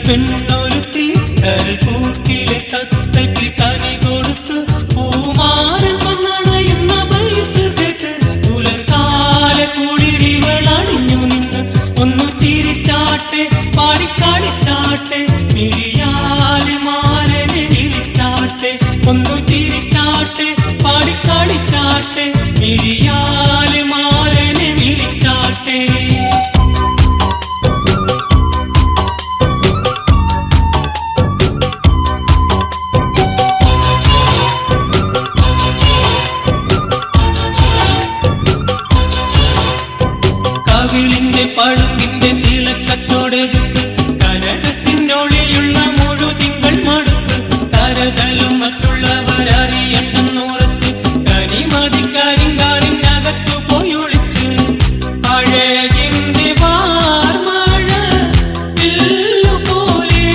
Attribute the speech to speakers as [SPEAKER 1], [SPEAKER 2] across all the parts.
[SPEAKER 1] പെണ്ണൊരുത്തി കൂട്ടിലെ തത്തയ്ക്ക് കനി കൊടുത്ത് പൂമാരൻ വന്നണയുന്ന ബൈത്ത് കേട്ട് പുലർക്കാല കുളിരിവളണിഞ്ഞു നിന്ന് ഒന്നു ചിരിച്ചാട്ടെ പാടിക്കാടിച്ചാട്ടെ മിഴിയാലെ മാരനെ വിളിച്ചാട്ടെ ഒന്നു ചിരിച്ചാട്ടെ പാടിക്കാടിച്ചാട്ടെ മിഴിയാലെ മാരനെ വിളിച്ചാട്ടെ കവിളിന്റെ പളുങ്കിന്റെ തിളക്കത്തോടെടുത്ത് കനകത്തിനൊളിയുള്ള മുഴുതിങ്കൾ മടുത്ത് കരതലും മറ്റുള്ളവരറിയണ്ടെന്നുറച്ച് കനിമതി കരിങ്കാറിനകത്തു പോയി ഒളിച്ച് അഴകിന്റെ വാർമഴ പോലെ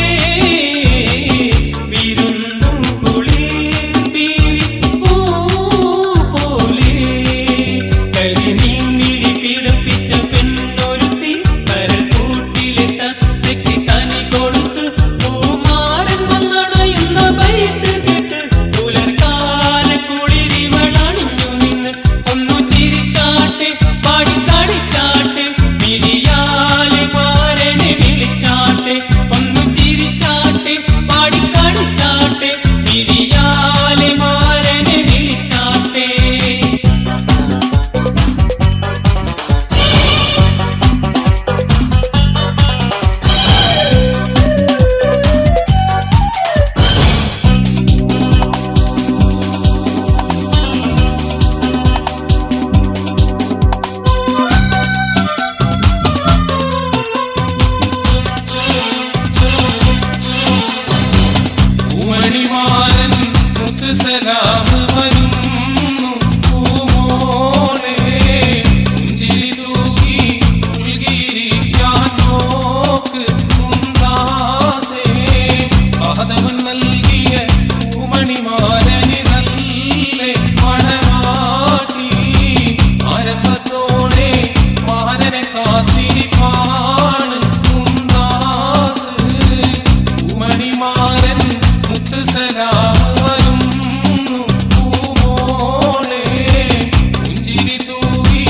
[SPEAKER 1] വിരുന്നു കുളിർത്തി പോലെ കരിമീൻ മിഴി പിറപ്പിച്ച പെണ്ണൊരുത്തി കരക്കൂട്ടിലെ തത്തയ്ക്ക് കനി കൊടുത്ത് പൂമാരൻ വന്നണയുന്ന ബൈത്ത് കേട്ട് പുലർക്കാല കുളിരിവളണിഞ്ഞു നിന്ന് ഒന്നു ചിരിച്ചാട്ടെ പാടിക്കാടിച്ചാട്ടെ മിഴിയാലെ മാരനെ വിളിച്ചാട്ടെ ഒന്നു ചിരിച്ചാട്ടെ പാടിക്കാടിച്ചാട്ടെ മിഴിയാലെ മാരനെ വിളിച്ചാട്ടെ
[SPEAKER 2] പൂമണിമാരൻ മുത്തുസലാമ് വരുന്നു പൂമോളെ പുഞ്ചിരി തൂകി ഉൾകിരിക്കാൻ നോക്ക് മുന്താസേ ആദവൻ നൽകിയ പൂമണിമാരന് നല്ലേ മണവാട്ടി ആരംഭത്തോടെ മാരനെ കാത്തിരിപ്പാണ് മുന്താസ് പൂമണിമാരൻ മുത്തുസലാമ് വരുന്നു പൂമോളെ പുഞ്ചിരി തൂകി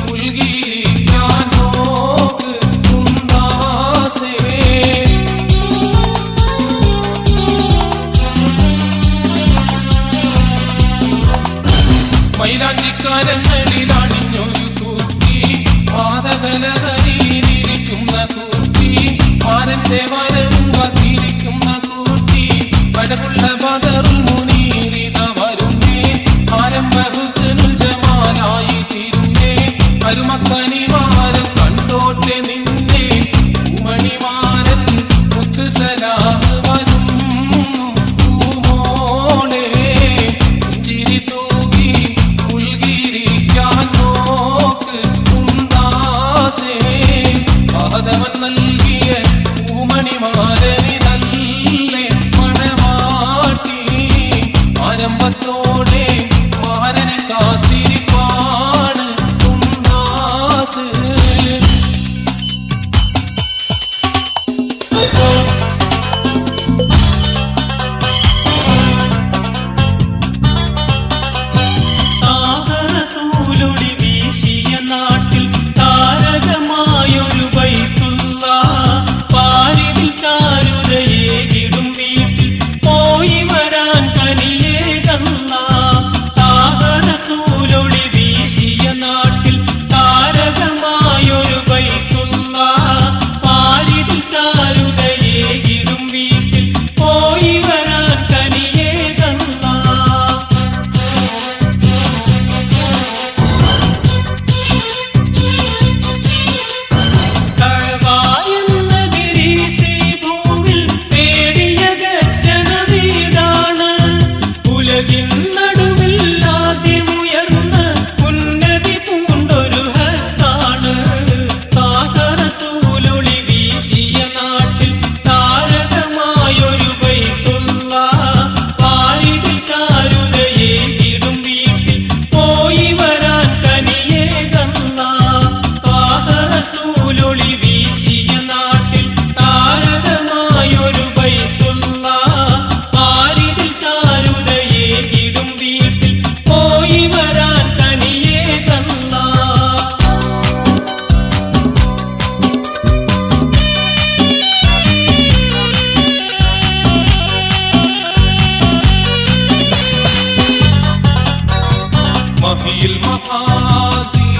[SPEAKER 2] ഉൾകിരിക്കാൻ നോക്ക് മുന്താസേ മൈലാഞ്ചിക്കാരങ്ങളിൽ അണിഞ്ഞൊരു കൂത്തി പാതകലതരിയിരിക്കുന്ന കൂത്തി മാരന്റെ വരവും കാത്തിരിക്കുന്ന കൂത്തി പടകുള്ള ബദറുൽ മുനീരിത വരുന്നേ ആരംഭ ഹുസ്നുൽ ജമാലായി തിരുന്നേ അരുമക്കനിമാരൻ കണ്ടോട്ടെ നിന്നെ പൂമണിമാരൻ മുത്തുസലാമ് വരുന്നു പൂമോളെ പുഞ്ചിരി തൂകി ഉൾകിരിക്കാൻ നോക്ക് മുന്താസേ ആദവൻ നൽകിയ പൂമണിമാരന് നല്ലേ മണവാട്ടി ആരംഭത്തോടെ മാരനെ കാത്തിരിപ്പാണ് മുന്താസ്
[SPEAKER 1] താഹറസൂലൊളി വീശിയ നാട്ടിൽ താരകമായൊരു ബൈത്തുള്ള പാരിതിൽ ചാരുതയേകിടും വീട്ടിൽ പോയി വരാൻ കനിയേകല്ല താഹറസൂലൊളി വീശിയ നാട്ടിൽ താരകമായൊരു ബൈത്തുള്ള പാരിതിൽ ചാരുതയേകിടും വീട്ടിൽ പോയി വരാൻ കനിയേകല്ല കഴവായെന്ന ഗിരീശി ഭൂവിൽ പേടിയകറ്റണ വീടാണ് ഉലകിൻ നടുവിൽ ആദ്യമുയർന്ന ഉന്നതി പൂണ്ടൊരു ഹത്താണ് താഹറസൂലൊളി വീശിയ നാട്ടിൽ താരകമായൊരു ബൈത്തുള്ള പാരിതിൽ ചാരുതയേകിടും വീട്ടിൽ പോയി വരാൻ കനിയേകല്ല താഹറസൂലൊളി വീശിയ നാട്ടിൽ താരകമായ
[SPEAKER 2] മഹിയിൽ മഹാസീനെന്നും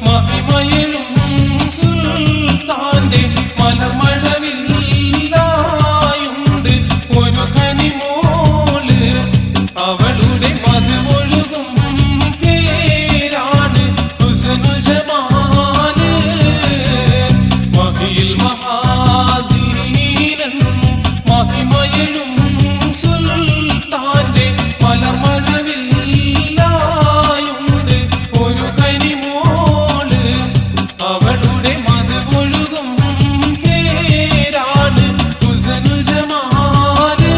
[SPEAKER 2] മഹിമയിലും സുൽത്താന്റെ മലർമഴവില്ലായുണ്ട് ഒരു കനിമോള് അവളുടെ മധുവൊഴുകും പേരാണ് ഹുസ്നുൽ ജമാല് മഹിയിൽ മഹാസീനെന്നും മഹിമയിലും സുൽത്താന്റെ മലർമഴവില്ലായുണ്ട് ഒരു കനിമോള് അവളുടെ മധുവൊഴുകും പേരാണ് ഹുസ്നുൽ ജമാല്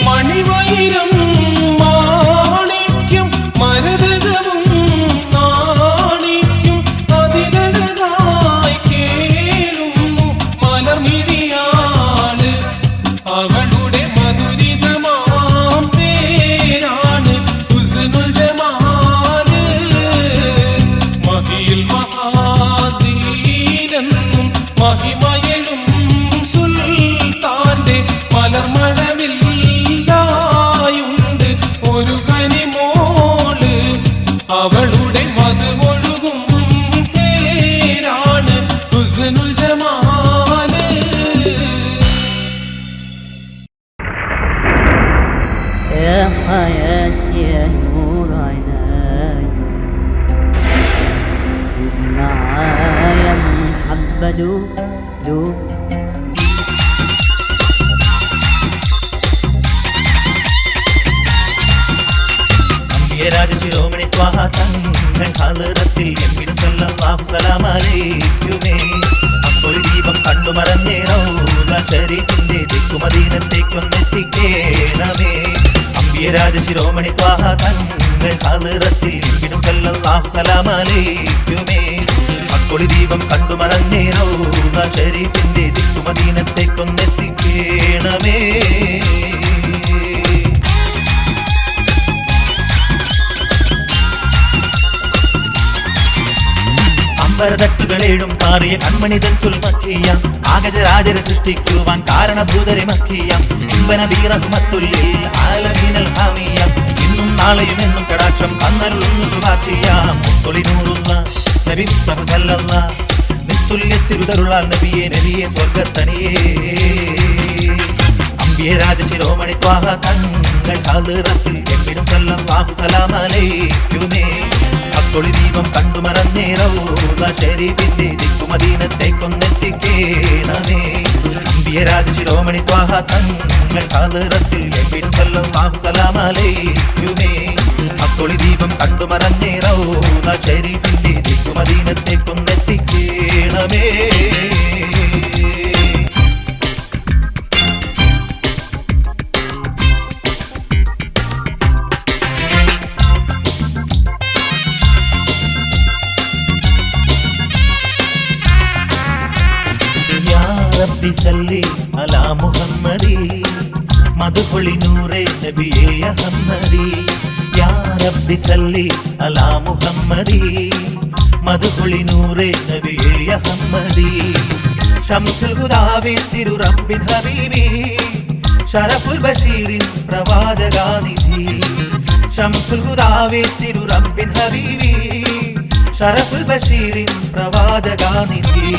[SPEAKER 2] മണിവൈരം മാണിക്യം മരതകവും നാണിക്യം അതിലഴകായി കേളുന്നു മലർമിഴിയാണ് അവളുടെ മധുരിതമാം പേരാണ് ഹുസ്നുൽ ജമാല് മഹിയിൽ മഹാസീനെന്നും മഹിമയിലും സുൽത്താന്റെ മലർമഴവില്ലായുണ്ട് ഒരു കനിമോള് അവളുടെ മധുവൊഴുകും പേരാണ് ഹുസ്നുൽ ജമാല്
[SPEAKER 3] يا حياتي يا نور عيناي دوب معايا محبة دوب دوب
[SPEAKER 4] രാജശിരോമണി ത്വാഹ തങ്ങൾ ഹളറത്തിൽ എമ്മിടും സല്ലല്ലാഹു സലാമലൈക്കുമേ അപ്പോൾ ദീപം കണ്ടു മറന്നേ റൗള ശരീഫിന്റെ ദിക്കുമദീനത്തേക്കൊന്നെത്തിക്കേണമേ അമ്പിയ രാജശിരോമണി ത്വാഹ തങ്ങൾ ഹളറത്തിൽ എമ്മിടും സല്ലല്ലാഹു സലാമലൈക്കുമേ അപ്പോൾ ദീപം കണ്ടു മറന്നേ റൗള ശരീഫിന്റെ ദിക്കുമദീനത്തേക്കൊന്നെത്തിക്കേണമേ അമ്പരതട്ടുകളേഴും പാറിയ കൺമണിതൻ സുൽമക്കിയ ആഗജരാജരെ സൃഷ്ടിക്കുവാൻ കാരണഭൂതരെ മക്കിയ ഇമ്പനബീറഹുമത്തുല്ലിൽ ആലമീനൽ ഹാമിയ ഇന്നും നാളെയും എന്നും കടാക്ഷം കന്നരുളുന്നു ശുഭാർച്ചിയ മുത്തൊളിനൂറുള്ള നബി മുസ്തഫ സല്ലല്ലാഹ് നിത്തുല്യ തിരുതരുളാൽ നബിയെ നബിയെ സ്വർഗത്തണിയേ അമ്പിയ രാജശിരോമണി ത്വാഹ തങ്ങൾ ഹളറത്തിൽ എമ്മിടും സല്ലല്ലാഹു സലാമലൈക്കുമേ അത്തൊളി ദീപം കണ്ടു മറന്നേ റൗള ശരീഫിന്റെ ദിക്കുമദീനത്തേക്കൊന്നെത്തിക്കേണമേ അമ്പിയ രാജശിരോമണി ത്വാഹ തങ്ങൾ ഹളറത്തിൽ എമ്മിടും സല്ലല്ലാഹു സലാമലൈക്കുമേ അത്തൊളി ദീപം കണ്ടു മറന്നേ റൗള ശരീഫിന്റെ ദിക്കുമദീനത്തേക്കൊന്നെത്തിക്കേണമേ ربي صلي على محمدي مدخل نور نبي يا محمدي يا ربي صلي على محمدي مدخل نور نبي يا محمدي شمس الهدى തിരു ربي حبيبي شرف البشير പ്രവാചകാനിധി شمس الهدى തിരു ربي حبيبي شرف البشير പ്രവാചകാനിധി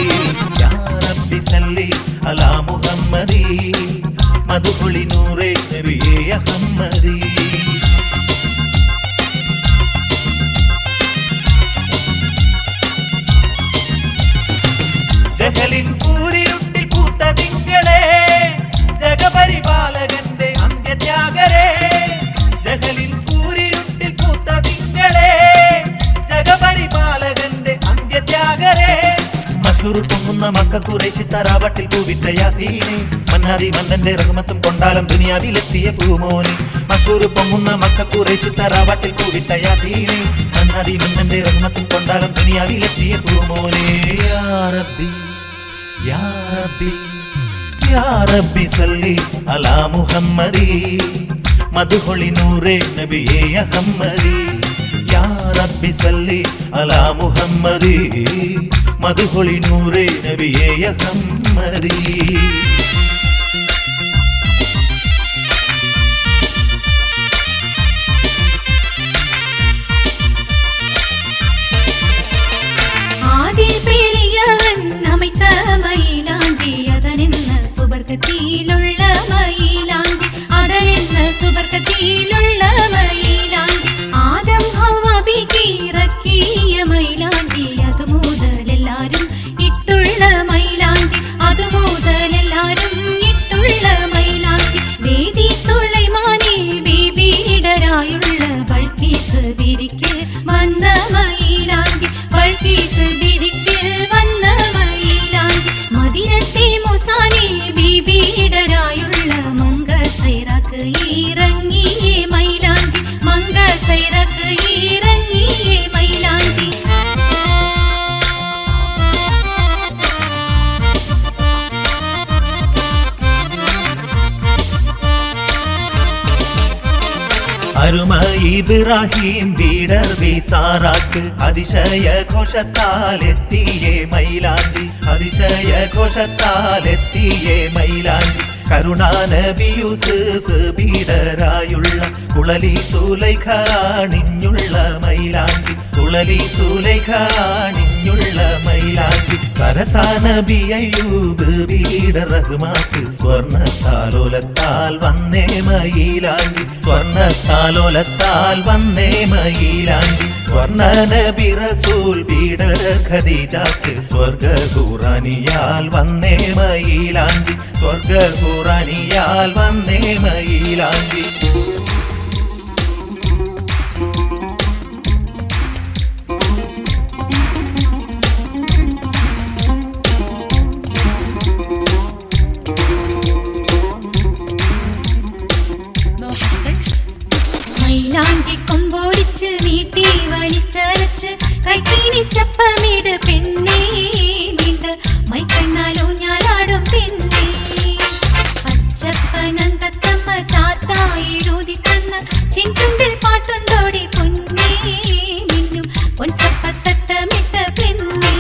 [SPEAKER 4] يا ربي صلي على محمدي مدخل نور نبي يا محمدي ജഹലിൻ പൂരിരുട്ടിൽ പൂത്ത തിങ്കളെ ജഗപരിപാലകന്റെ അന്ത്യത്യാഗരേ ജഹലിൻ പൂരിരുട്ടിൽ പൂത്ത തിങ്കളെ ജഗപരിപാലകന്റെ അന്ത്യത്യാഗരേ മശൂർ പൊങ്ങുന്ന മക്ക ഖുറൈശി തറാവട്ടിൽ പൂവിട്ട യാസീനെ മന്നാദി മന്നന്റെ റഹ്മത്തും കൊണ്ടാലും ദുനിയാവിലെത്തിയ പൂമോനെ മശൂർ പൊങ്ങുന്ന മക്ക ഖുറൈശി തറാവട്ടിൽ പൂവിട്ട യാസീനെ മന്നാദി മന്നന്റെ റഹ്മത്തും കൊണ്ടാലും ദുനിയാവിലെത്തിയ പൂമോനെ യാ റബ്ബി യാ റബ്ബി യാ റബ്ബി സല്ലി അലാ മുഹമ്മദി മദ്ഹുലി നൂറെ നബിയേ മുഹമ്മദി യാ റബ്ബി സല്ലി അലാ മുഹമ്മദി മധുഹൊളി നൂറേ നബിയേ അഹമ്മദി.
[SPEAKER 5] സുബർക്കത്തിലുള്ള മയിലാഞ്ചി അതനിന്ന് സുബർക്കത്തിലുള്ള മയിലാഞ്ചി ആദം ഹവ്വ ബിക്കിറക്കിയ മയിലാഞ്ചി അതുമുതലെല്ലാരും ഇട്ടുള്ള മയിലാഞ്ചി അതുമുതലെല്ലാരും ഇട്ടുള്ള മയിലാഞ്ചി വേദി സുലൈമാനി ബീബിയുടരായുള്ള ബൾക്കീസ് ബീവിക്ക് വന്ന മയിലാഞ്ചി ബൾക്കീസ് ബീവിക്ക് വന്ന മയിലാഞ്ചി മദീനത്തെ മുസാനി ബീബിയുടരായുള്ള മങ്ക സൈറാക്ക് ഇറങ്ങിയേ മൈലാഞ്ചി മങ്ക സൈറാക്ക് ഇറങ്ങിയേ മൈലാഞ്ചി.
[SPEAKER 4] അരുമായി ഇബ്രാഹിം ബീഡർ ബിസാറാക്ക് അതിശയ ഘോഷത്താലെത്തിയേ മൈലാഞ്ചി അതിശയ ഘോഷത്താലെത്തിയേ മൈലാഞ്ചി കരുണാനബി യൂസുഫ് ബീഡറായുള്ള കുളലി സുലൈഖ അണിഞ്ഞുള്ള മൈലാഞ്ചി കുളലി സുലൈഖ അണിഞ്ഞുള്ള മൈലാഞ്ചി സരസാനബി അയ്യൂബ് ബീഡർ റഹ്മാക്ക് സ്വർണ്ണത്താലോലത്താൽ വന്നേ മയിലാഞ്ചി സ്വർണ്ണത്താലോലത്താൽ വന്നേ മയിലാഞ്ചി സ്വർണ്ണ നബി റസൂൽ ബീഡർ ഖദീജാക്ക് സ്വർഗ ഖുറാനിയാൽ വന്നേ മയിലാഞ്ചി സ്വർഗ ഖുറാനിയാൽ വന്നേ മയിലാഞ്ചി.
[SPEAKER 5] മൈലാഞ്ചി കൊമ്പോടിച്ച് നീട്ടി വലിച്ചരച്ച് കൈക്കീനിച്ചപ്പമിട് പെണ്ണേ നീണ്ട് മൈക്കണ്ണാലോ ഞാലാടും പെണ്ണേ പച്ചപ്പനന്തത്തമ്മ താത്തായിഴുതി തന്ന ചിഞ്ചുണ്ടിൽ പാട്ടുണ്ടോടി പൊന്നേ മിന്നും പൊൻചപ്പത്തട്ടമിട്ട പെണ്ണേ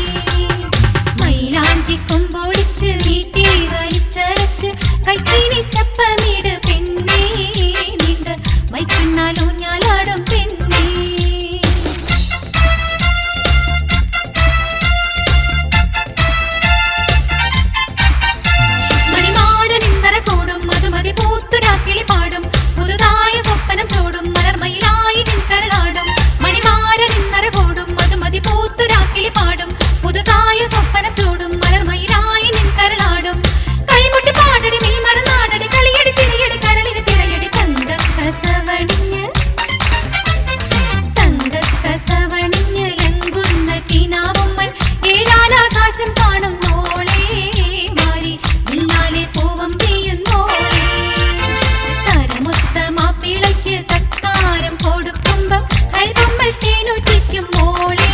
[SPEAKER 5] മൈലാഞ്ചി കൊമ്പോടിച്ച് നീട്ടി വലിച്ചരച്ച് കൈക്കീനിച്ചപ്പമിട് പെണ്ണേ നീണ്ട് മൈക്കണ്ണാലോ ഞാലാടും പെണ്ണേ. മണിമാരനിന്നറ കൂടും മധുമതി പൂത്തുരാക്കിളി പാടും പുതുതായ സ്വപ്നം ചോടും മലർമയിലായി നിൻകരളാടും മണിമാരനിന്നറ കൂടും മധുമതി പൂത്തുരാക്കിളി പാടും പുതുതായ സ്വപ്നം ചോടും മലർമയിലായി നിൻകരളാടും കൈമുട്ടി പാടടി മീ മറന്നാടടി കളിയടി ചിരിയടി കരളിന് തിരയടി തങ്കക്കസവണിഞ്ഞ് ലങ്കുന്ന കിനാവുമ്മൻ ഏഴാനാകാശം കാണും മോളെ മാരി മുന്നാലെ പൂവം പെയ്യുന്നോളെ തരമൊത്ത മാപ്പിളയ്ക്ക് തക്കാരം കൊടുക്കുമ്പം കൈബൊമ്മൽ തേനൂറ്റിക്കും മോളെ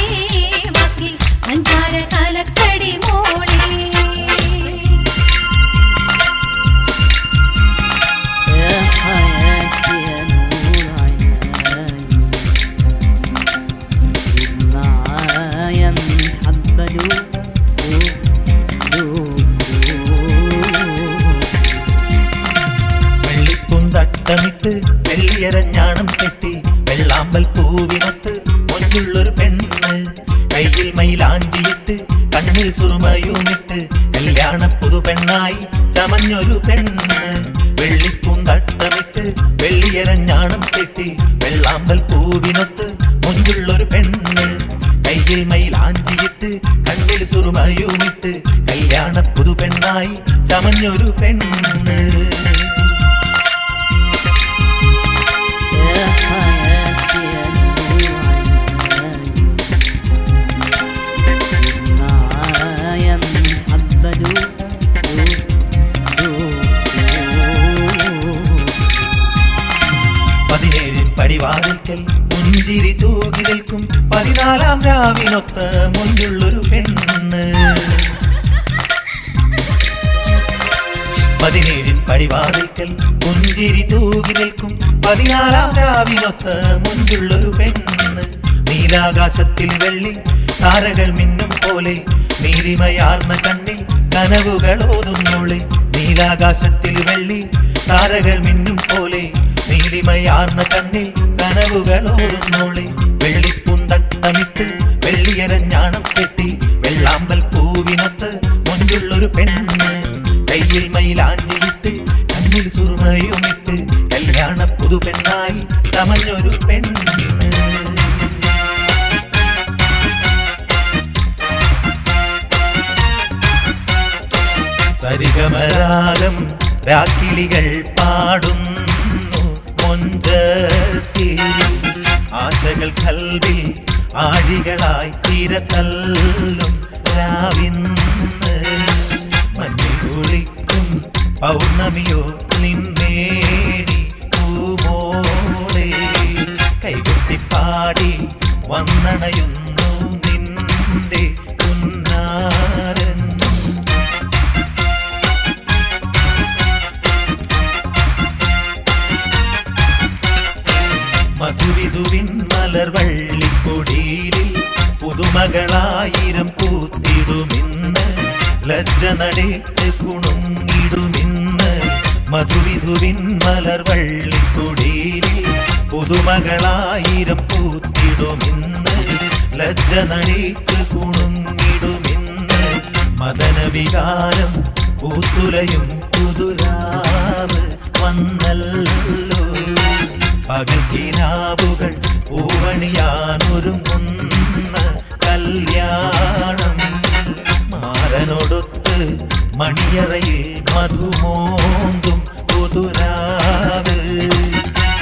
[SPEAKER 5] വാക്കിൽ പഞ്ചാര കലക്കടി മോളെ.
[SPEAKER 3] يا حياتي يا نور عيناي معايا محبة دوب دوب
[SPEAKER 4] വെള്ളിപ്പൂന്തട്ടമിട്ട് വെള്ളിയരഞ്ഞാണം കെട്ടി വെള്ളാമ്പൽ പൂവിനത്ത് മൊഞ്ചുള്ളൊരു പെണ്ണ് കയ്യിൽ മയിലാഞ്ചിയിട്ട് കണ്ണിൽ സുറുമയുമിട്ട് കല്യാണ പുതുപെണ്ണായി ചമഞ്ഞൊരു പെണ്ണ് വെള്ളിപ്പൂന്തട്ടമിട്ട് വെള്ളിയരഞ്ഞാണം കെട്ടി വെള്ളാമ്പൽ പൂവിനൊത്ത് മൊഞ്ചുള്ളൊരു പെണ്ണ് കയ്യിൽ മയിലാഞ്ചിയിട്ട് കണ്ണിൽ സുറുമയുമിട്ട് കല്യാണ പുതുപെണ്ണായി ചമഞ്ഞൊരു പെണ്ണ്.
[SPEAKER 3] يا حياتي يا نور عيناي معايا محبة دوب دوب دوب
[SPEAKER 4] 17 പടിവാതിൽക്കൽ മുഞ്ചിരി തൂകി നിൽക്കും 14 രാവിനൊത്ത മുഞ്ചുള്ളൊരു പെണ്ണ് 17 പടിവാതിൽക്കൽ മുഞ്ചിരി തൂകി നിൽക്കും 14 രാവിനൊത്ത മുഞ്ചുള്ളൊരു പെണ്ണ് നീലാകാശത്തിൽ വെള്ളി താരകൾ മിന്നും പോലെ നീലിമയാർന്ന കണ്ണിൽ കനവുകൾ ഓതുന്നോളെ നീലാകാശത്തിൽ വെള്ളി താരകൾ മിന്നും പോലെ നീലിമയാർന്ന കണ്ണിൽ കനവുകൾ ഓതുന്നോളെ വെള്ളിപ്പുന്തട്ടമിട്ട് വെള്ളിയരഞ്ഞാണം കെട്ടി വെള്ളാമ്പൽ പൂവിനൊത്ത് മുൻപുള്ളൊരു പെണ്ണ് കയ്യിൽ മയിലാഞ്ചിയിട്ട് കണ്ണിൽ സുറുമയുമിട്ട് കല്യാണ പുതുപെണ്ണായി ചമഞ്ഞൊരു പെണ്ണ് സരിഗമരാഗം രാക്കിളികൾ പാടുന്നു മൊഞ്ചത്തി ആശകൾ കൽവിൽ ആഴികളായി തീരത്തല്ലും രാവിന്ന് മഞ്ഞിൽ കുളിക്കും പൗർണമിയോ നിന്നേടി പൂമോളെ കൈകൊട്ടിപ്പാടി വന്നണയുന്നു നിന്റെ പുന്നാരൻ മധുവിധുവിൻ മലർവള്ളിക്കൊടിയിൽ പുതുമകളായിരം പൂത്തിടുമിന്ന് ലജ്ജ നടേച്ച് കുണുങ്ങിടുമിന്ന് മധുവിധുവിൻ മലർവള്ളിക്കൊടിയിൽ പുതുമകളായിരം പൂത്തിടുമിന്ന് ലജ്ജ നടേച്ച് കുണുങ്ങിടുമിന്ന് മദനവികാരം പൂത്തുലയും പുതുരാവ് വന്നല്ലോ പകൽക്കിനാവുകൾ പൂവണിയാനൊരുങ്ങുന്ന കല്യാണം മാരനോടൊത്ത് മണിയറയിൽ മധുമോന്തും പുതുരാവ്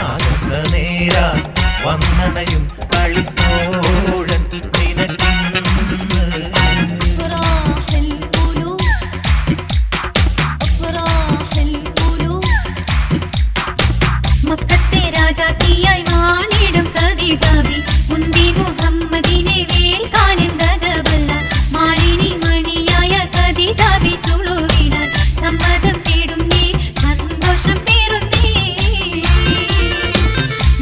[SPEAKER 4] ആകാശനേര വന്നണയും കളിത്തോഴൻ നിനക്കിന്ന്
[SPEAKER 5] മക്കത്തെ രാജാത്തിയായി വാണിടും ഖദീജാബി മുന്തി മുഹമ്മദിനെ വേൽക്കാനെന്ത ജബല്ല മാലിനി മണിയായ ഖദീജാബി ചുളുവിനാൽ സമ്മതം തേടും നീ സന്തോഷം പേറും നീ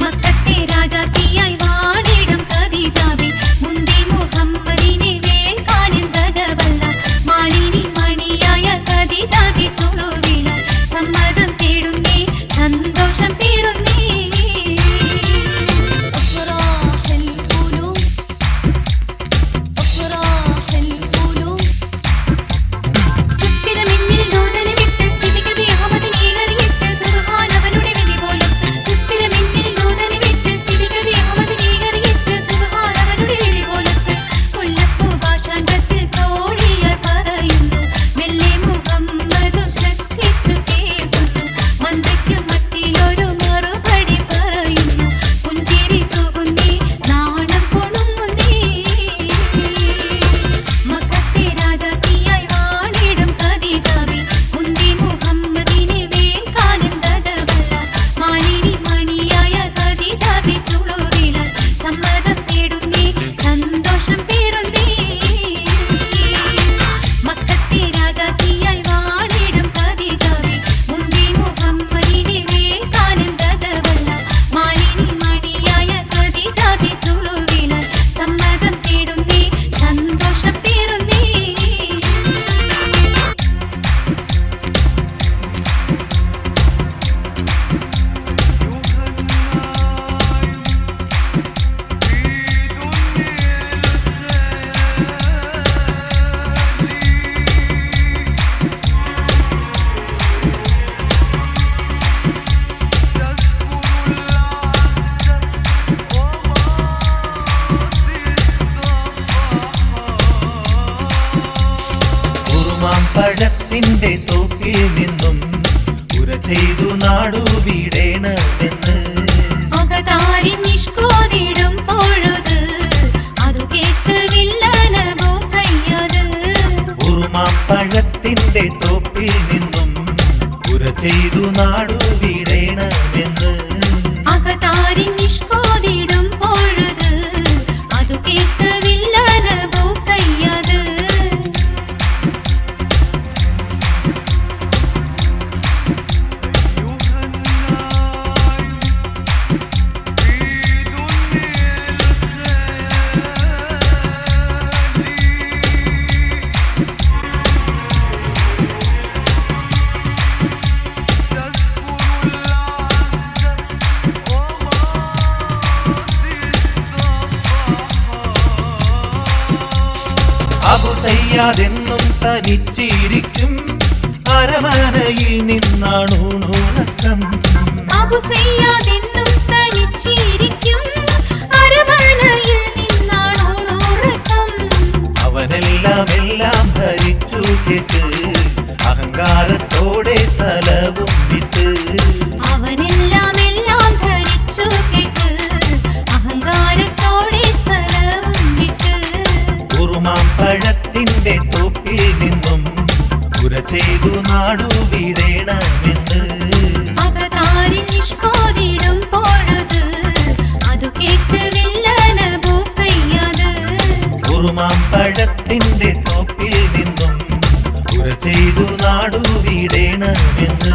[SPEAKER 5] മക്കത്തെ രാജാത്തിയായി വാണിടും ഖദീജാബി മുന്തി മുഹമ്മദിനെ വേൽക്കാനെന്ത ജബല്ല മാലിനി മണിയായ ഖദീജാബി ചുളുവിനാൽ സമ്മതം തേടും നീ സന്തോഷം പേറും നീ
[SPEAKER 4] പഴത്തിന്റെ തോപ്പിൽ നിന്നും ഉര ചെയ്തു നാടു വീടേണമെന്ന്
[SPEAKER 5] അകതാരിൻ നിഷ്കോതിടും പൊഴുത് അതു കേൾക്കവില്ലനബോ സയ്യദ്
[SPEAKER 4] ഉറുമാം പഴത്തിന്റെ തോപ്പിൽ നിന്നും ഉര ചെയ്തു നാടു വീടേണമെന്ന്
[SPEAKER 5] അകതാരിൻ നിഷ്കോതിടും പൊഴുത് അതു കേൾക്കവില്ലനബോ സയ്യദ്
[SPEAKER 4] ചെയ്യാതെന്നും തനിച്ചിരിക്കും അരമനയിൽ നിന്നാണൂണുറക്കം
[SPEAKER 5] അബു സയ്യാദെന്നും തനിച്ചിരിക്കും അരമനയിൽ നിന്നാണുറക്കം
[SPEAKER 4] അവനെല്ലാം എല്ലാം ധരിച്ചു കേട്ട് അഹങ്കാരത്തോടെ സ്ഥലവും വിട്ട്
[SPEAKER 5] അവനെല്ലാം എല്ലാം ധരിച്ചു കേട്ട് അഹങ്കാരത്തോടെ സ്ഥലവും വിട്ട്
[SPEAKER 4] കുറുമാം പഴത്തിന്റെ തോപ്പിൽ നിന്നും പുര ചെയ്തു നാടു വിടേണമെന്ന്
[SPEAKER 5] അകതാരിൽ നിഷ്കോതിടും പൊഴുത് അതു കേട്ട് വില്ലൻ അബൂ സയ്യാദ്
[SPEAKER 4] കുറുമാം പഴത്തിന്റെ തോപ്പിൽ നിന്നും പുര ചെയ്തു നാടു വിടേണമെന്ന്